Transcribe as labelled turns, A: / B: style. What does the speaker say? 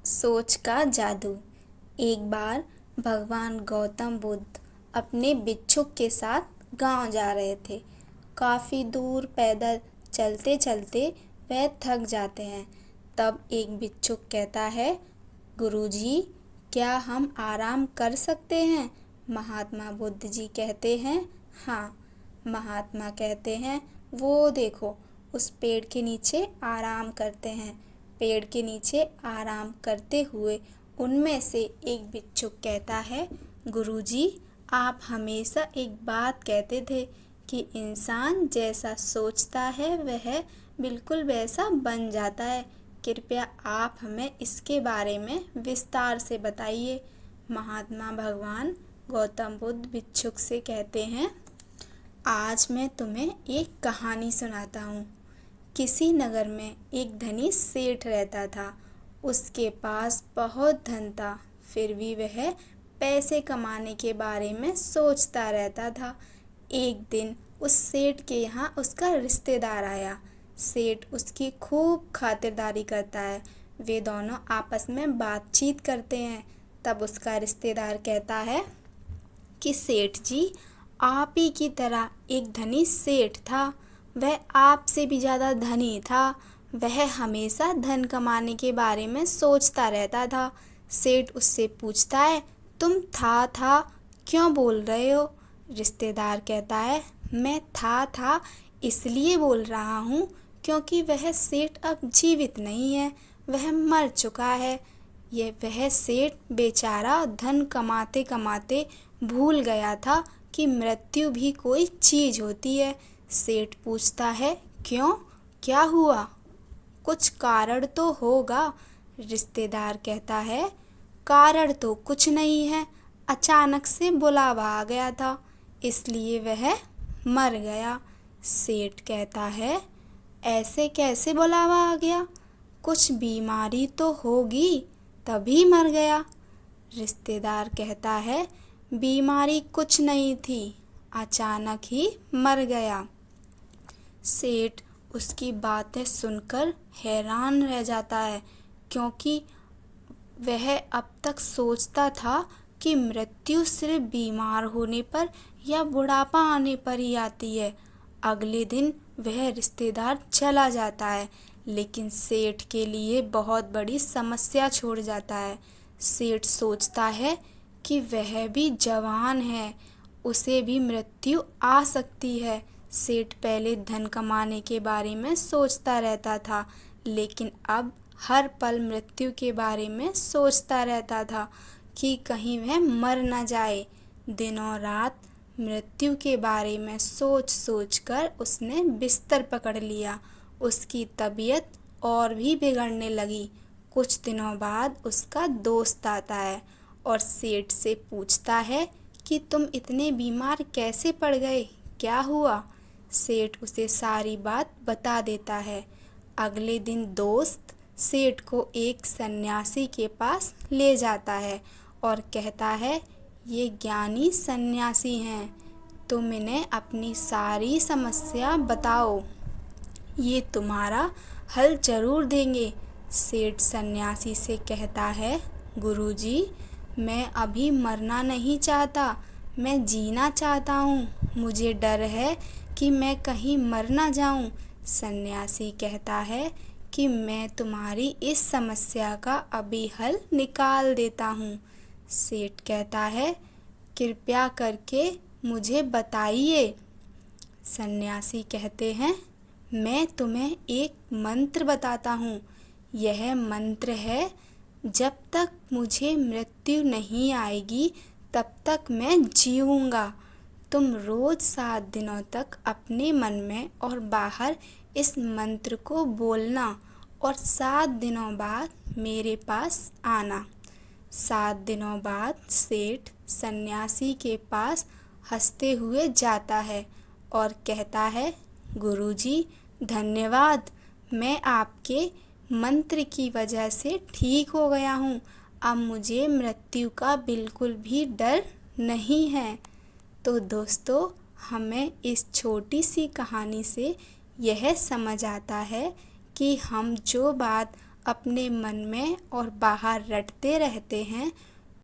A: सोच का जादू। एक बार भगवान गौतम बुद्ध अपने भिक्षुक के साथ गांव जा रहे थे। काफ़ी दूर पैदल चलते चलते वह थक जाते हैं। तब एक भिक्षुक कहता है, गुरुजी, क्या हम आराम कर सकते हैं? महात्मा बुद्ध जी कहते हैं, हाँ। महात्मा कहते हैं, वो देखो, उस पेड़ के नीचे आराम करते हैं। पेड़ के नीचे आराम करते हुए उनमें से एक भिक्षुक कहता है, गुरुजी, आप हमेशा एक बात कहते थे कि इंसान जैसा सोचता है वह बिल्कुल वैसा बन जाता है। कृपया आप हमें इसके बारे में विस्तार से बताइए। महात्मा भगवान गौतम बुद्ध भिक्षुक से कहते हैं, आज मैं तुम्हें एक कहानी सुनाता हूँ। किसी नगर में एक धनी सेठ रहता था। उसके पास बहुत धन था, फिर भी वह पैसे कमाने के बारे में सोचता रहता था। एक दिन उस सेठ के यहाँ उसका रिश्तेदार आया। सेठ उसकी खूब खातिरदारी करता है। वे दोनों आपस में बातचीत करते हैं। तब उसका रिश्तेदार कहता है कि सेठ जी, आप ही की तरह एक धनी सेठ था। वह आपसे भी ज़्यादा धनी था। वह हमेशा धन कमाने के बारे में सोचता रहता था। सेठ उससे पूछता है, तुम था क्यों बोल रहे हो? रिश्तेदार कहता है, मैं था इसलिए बोल रहा हूँ क्योंकि वह सेठ अब जीवित नहीं है, वह मर चुका है। वह सेठ बेचारा धन कमाते कमाते भूल गया था कि मृत्यु भी कोई चीज़ होती है। सेठ पूछता है, क्यों, क्या हुआ? कुछ कारण तो होगा। रिश्तेदार कहता है, कारण तो कुछ नहीं है, अचानक से बुलावा आ गया था, इसलिए वह मर गया। सेठ कहता है, ऐसे कैसे बुलावा आ गया? कुछ बीमारी तो होगी, तभी मर गया। रिश्तेदार कहता है, बीमारी कुछ नहीं थी, अचानक ही मर गया। सेठ उसकी बातें सुनकर हैरान रह जाता है, क्योंकि वह अब तक सोचता था कि मृत्यु सिर्फ बीमार होने पर या बुढ़ापा आने पर ही आती है। अगले दिन वह रिश्तेदार चला जाता है, लेकिन सेठ के लिए बहुत बड़ी समस्या छोड़ जाता है। सेठ सोचता है कि वह भी जवान है, उसे भी मृत्यु आ सकती है। सेठ पहले धन कमाने के बारे में सोचता रहता था, लेकिन अब हर पल मृत्यु के बारे में सोचता रहता था कि कहीं वह मर न जाए। दिनों रात मृत्यु के बारे में सोच सोच कर उसने बिस्तर पकड़ लिया। उसकी तबीयत और भी बिगड़ने लगी। कुछ दिनों बाद उसका दोस्त आता है और सेठ से पूछता है कि तुम इतने बीमार कैसे पड़ गए, क्या हुआ? सेठ उसे सारी बात बता देता है। अगले दिन दोस्त सेठ को एक सन्यासी के पास ले जाता है और कहता है, ये ज्ञानी सन्यासी हैं, तुम इन्हें अपनी सारी समस्या बताओ, ये तुम्हारा हल जरूर देंगे। सेठ सन्यासी से कहता है, गुरुजी, मैं अभी मरना नहीं चाहता, मैं जीना चाहता हूँ। मुझे डर है कि मैं कहीं मर ना जाऊँ। सन्यासी कहता है कि मैं तुम्हारी इस समस्या का अभी हल निकाल देता हूँ। सेठ कहता है, कृपया करके मुझे बताइए। सन्यासी कहते हैं, मैं तुम्हें एक मंत्र बताता हूँ। यह मंत्र है, जब तक मुझे मृत्यु नहीं आएगी तब तक मैं जीऊँगा। तुम रोज 7 दिनों तक अपने मन में और बाहर इस मंत्र को बोलना और 7 दिनों बाद मेरे पास आना। 7 दिनों बाद सेठ सन्यासी के पास हंसते हुए जाता है और कहता है, गुरुजी, धन्यवाद, मैं आपके मंत्र की वजह से ठीक हो गया हूँ। अब मुझे मृत्यु का बिल्कुल भी डर नहीं है। तो दोस्तों, हमें इस छोटी सी कहानी से यह समझ आता है कि हम जो बात अपने मन में और बाहर रटते रहते हैं